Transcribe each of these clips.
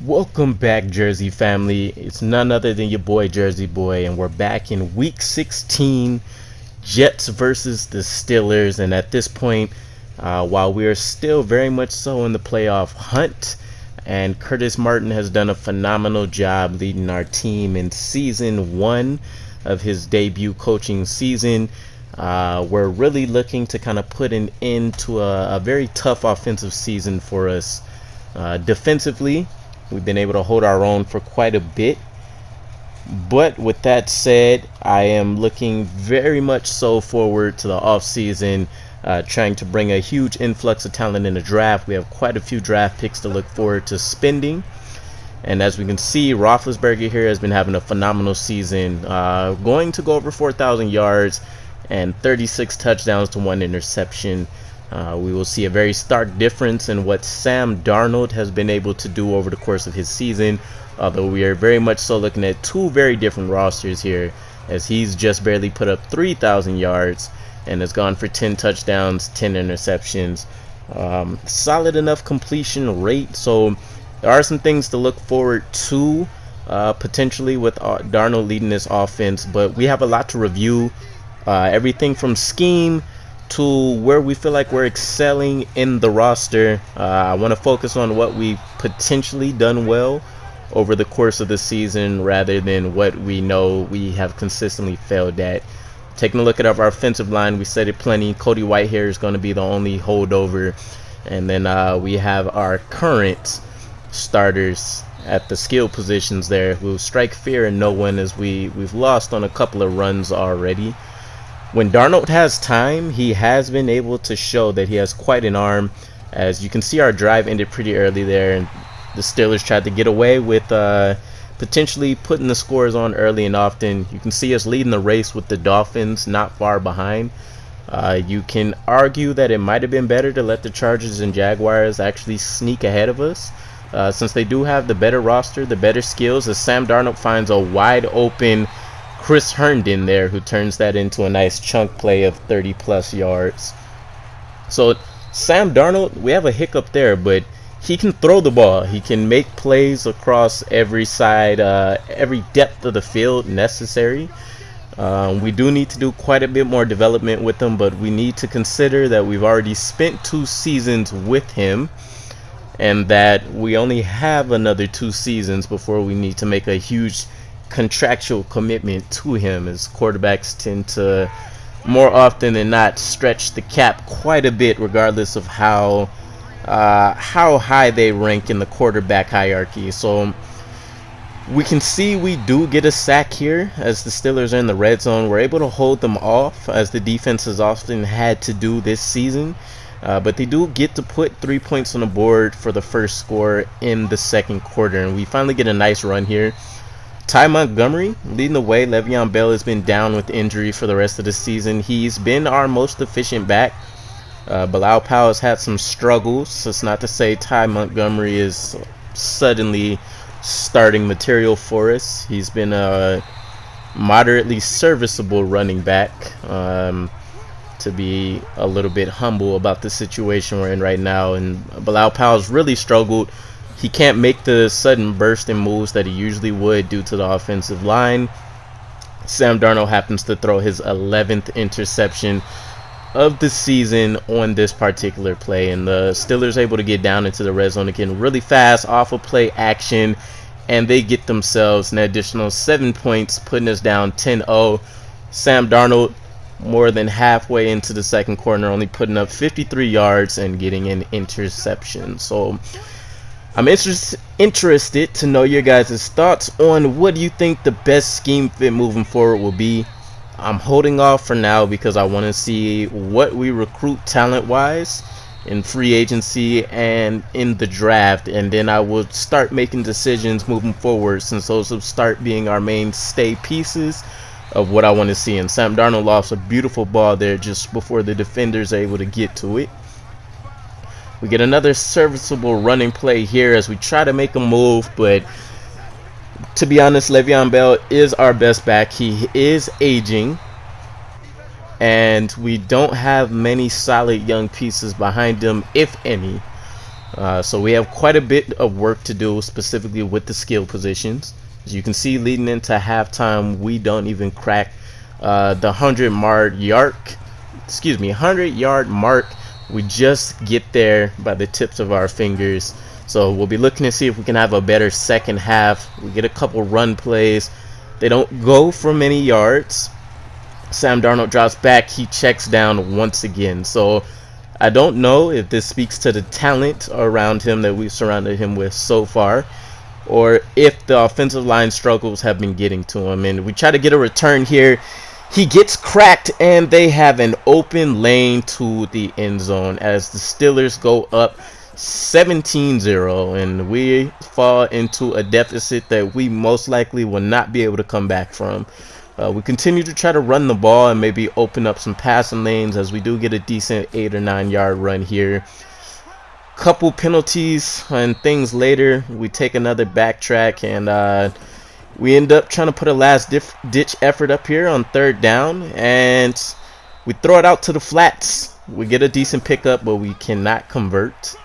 Welcome back, Jersey family. It's none other than your boy, Jersey Boy, and we're back in Week 16, Jets versus the Steelers. And at this point, while we are still very much so in the playoff hunt, and Curtis Martin has done a phenomenal job leading our team in Season 1 of his debut coaching season, we're really looking to kind of put an end to a very tough offensive season for us. Defensively, we've been able to hold our own for quite a bit. But with that said, I am looking very much so forward to the offseason, trying to bring a huge influx of talent in the draft. We have quite a few draft picks to look forward to spending. And as we can see, Roethlisberger here has been having a phenomenal season, going to go over 4,000 yards and 36 touchdowns to 1 interception. We will see a very stark difference in what Sam Darnold has been able to do over the course of his season, although we are very much so looking at two very different rosters here, as he's just barely put up 3,000 yards and has gone for 10 touchdowns, 10 interceptions. Solid enough completion rate, so there are some things to look forward to potentially with Darnold leading this offense, but we have a lot to review. Everything from scheme to where we feel like we're excelling in the roster. I want to focus on what we've potentially done well over the course of the season rather than what we know we have consistently failed at. Taking a look at our offensive line, we said it plenty. Cody Whitehair is going to be the only holdover. And then we have our current starters at the skill positions there who strike fear in no one, as we've lost on a couple of runs already. When Darnold has time, he has been able to show that he has quite an arm. As you can see, our drive ended pretty early there, and the Steelers tried to get away with potentially putting the scores on early and often. You can see us leading the race with the Dolphins not far behind. You can argue that it might have been better to let the Chargers and Jaguars actually sneak ahead of us, since they do have the better roster, the better skills, as Sam Darnold finds a wide open Chris Herndon there, who turns that into a nice chunk play of 30 plus yards. So Sam Darnold, we have a hiccup there, but he can throw the ball. He can make plays across every side, every depth of the field necessary. We do need to do quite a bit more development with him, but we need to consider that we've already spent 2 seasons with him, and that we only have another 2 seasons before we need to make a huge contractual commitment to him, as quarterbacks tend to more often than not stretch the cap quite a bit, regardless of how high they rank in the quarterback hierarchy. So we can see we do get a sack here as the Steelers are in the red zone. We're able to hold them off, as the defense has often had to do this season, but they do get to put 3 points on the board for the first score in the second quarter, and we finally get a nice run here. Ty Montgomery leading the way. Le'Veon Bell has been down with injury for the rest of the season. He's been our most efficient back. Bilal Powell has had some struggles, so it's not to say Ty Montgomery is suddenly starting material for us. He's been a moderately serviceable running back, to be a little bit humble about the situation we're in right now. And Bilal Powell's really struggled. He can't make the sudden bursting moves that he usually would due to the offensive line. Sam Darnold happens to throw his 11th interception of the season on this particular play, and the Steelers able to get down into the red zone again really fast off of play action, and they get themselves an additional 7 points, putting us down 10-0. Sam Darnold more than halfway into the second quarter, only putting up 53 yards and getting an interception. So I'm interested to know your guys' thoughts on what do you think the best scheme fit moving forward will be. I'm holding off for now because I want to see what we recruit talent-wise in free agency and in the draft, and then I will start making decisions moving forward, since those will start being our mainstay pieces of what I want to see. And Sam Darnold lost a beautiful ball there just before the defenders are able to get to it. We get another serviceable running play here as we try to make a move, but to be honest, Le'Veon Bell is our best back. He is aging, and we don't have many solid young pieces behind him, if any. So we have quite a bit of work to do, specifically with the skill positions. As you can see, leading into halftime, we don't even crack the 100-yard mark. We just get there by the tips of our fingers. So we'll be looking to see if we can have a better second half. We get a couple run plays. They don't go for many yards. Sam Darnold drops back. He checks down once again. So I don't know if this speaks to the talent around him that we've surrounded him with so far, or if the offensive line struggles have been getting to him. And we try to get a return here. He gets cracked, and they have an open lane to the end zone as the Steelers go up 17-0, and we fall into a deficit that we most likely will not be able to come back from. We continue to try to run the ball and maybe open up some passing lanes, as we do get a decent 8 or 9 yard run here. Couple penalties and things later, we take another backtrack, and we end up trying to put a last ditch effort up here on third down, and we throw it out to the flats. We get a decent pickup, but we cannot convert.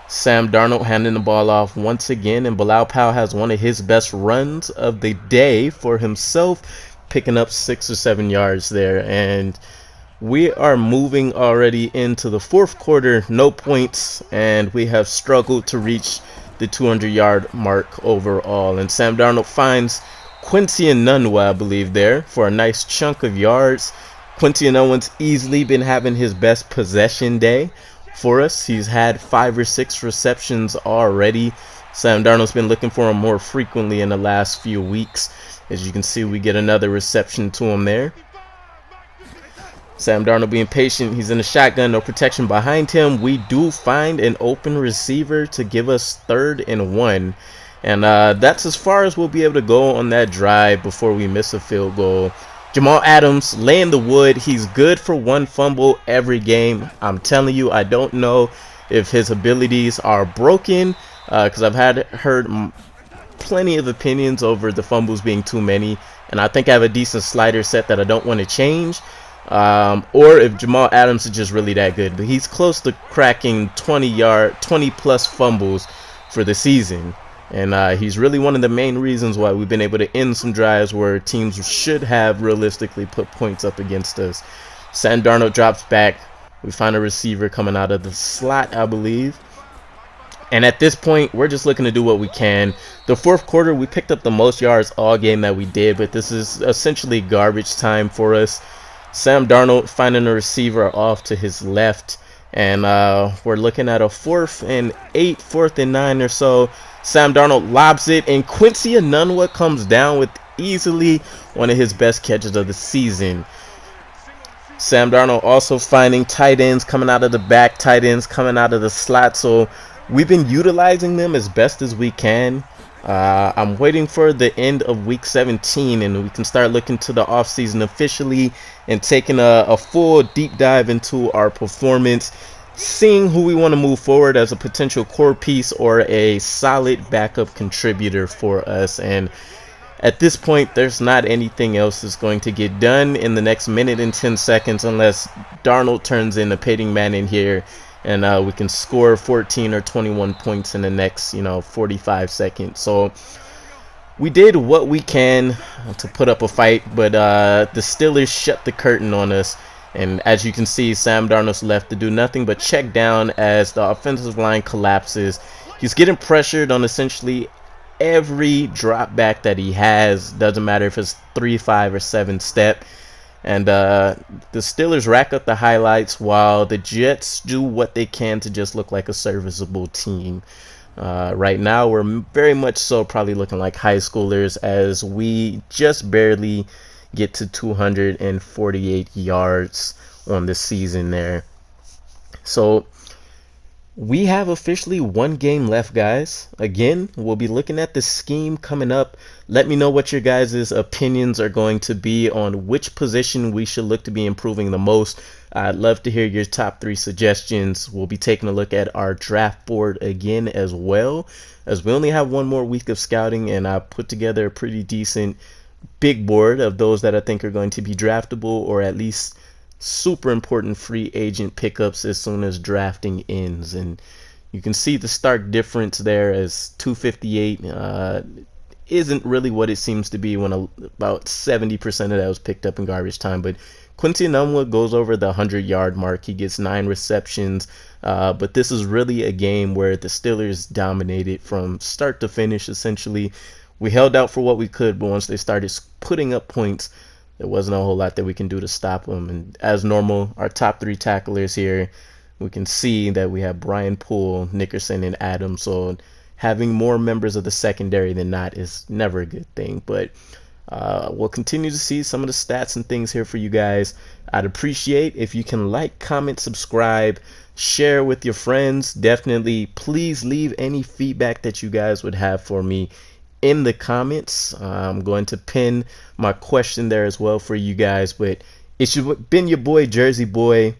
Sam Darnold handing the ball off once again, and Bilal Powell has one of his best runs of the day for himself, picking up 6 or 7 yards there. And we are moving already into the fourth quarter, no points, and we have struggled to reach the 200-yard mark overall. And Sam Darnold finds Quincy Enunwa, I believe, there for a nice chunk of yards. Quincy Enunwa's easily been having his best possession day for us. He's had 5 or 6 receptions already. Sam Darnold's been looking for him more frequently in the last few weeks. As you can see, we get another reception to him there. Sam Darnold being patient. He's in the shotgun, no protection behind him. We do find an open receiver to give us 3rd and 1. And that's as far as we'll be able to go on that drive before we miss a field goal. Jamal Adams laying the wood. He's good for 1 fumble every game. I'm telling you, I don't know if his abilities are broken, because I've heard plenty of opinions over the fumbles being too many, and I think I have a decent slider set that I don't want to change, or if Jamal Adams is just really that good. But he's close to cracking 20 plus fumbles for the season. And he's really one of the main reasons why we've been able to end some drives where teams should have realistically put points up against us. Sam Darnold drops back. We find a receiver coming out of the slot, I believe. And at this point, we're just looking to do what we can. The fourth quarter, we picked up the most yards all game that we did, but this is essentially garbage time for us. Sam Darnold finding a receiver off to his left. And we're looking at a 4th and 8, 4th and 9 or so. Sam Darnold lobs it, and Quincy Enunwa comes down with easily one of his best catches of the season. Sam Darnold also finding tight ends coming out of the back, tight ends coming out of the slot. So we've been utilizing them as best as we can. I'm waiting for the end of week 17, and we can start looking to the offseason officially and taking a full deep dive into our performance, seeing who we want to move forward as a potential core piece or a solid backup contributor for us. And at this point, there's not anything else that's going to get done in the next minute and 10 seconds unless Darnold turns in a Peyton Manning here, and we can score 14 or 21 points in the next 45 seconds. So we did what we can to put up a fight, but the Steelers shut the curtain on us. And as you can see, Sam Darnold's left to do nothing but check down as the offensive line collapses. He's getting pressured on essentially every drop back that he has. Doesn't matter if it's 3, 5, or 7 step. And the Steelers rack up the highlights while the Jets do what they can to just look like a serviceable team. Right now, we're very much so probably looking like high schoolers as we just barely get to 248 yards on the season there. So we have officially 1 game left, guys. Again, we'll be looking at the scheme coming up. Let me know what your guys' opinions are going to be on which position we should look to be improving the most. I'd love to hear your top 3 suggestions. We'll be taking a look at our draft board again as well, as we only have 1 more week of scouting, and I put together a pretty decent big board of those that I think are going to be draftable or at least super important free agent pickups as soon as drafting ends. And you can see the stark difference there as 258 isn't really what it seems to be when about 70% of that was picked up in garbage time. But Quincy Enunwa goes over the 100-yard mark. He gets 9 receptions. But this is really a game where the Steelers dominated from start to finish, essentially. We held out for what we could, but once they started putting up points, there wasn't a whole lot that we can do to stop them. And as normal, our top 3 tacklers here, we can see that we have Brian Poole, Nickerson, and Adams. So having more members of the secondary than not is never a good thing. But we'll continue to see some of the stats and things here for you guys. I'd appreciate if you can like, comment, subscribe, share with your friends. Definitely, please leave any feedback that you guys would have for me in the comments. I'm going to pin my question there as well for you guys. But it's been your boy, Jersey Boy,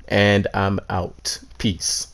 and I'm out. Peace.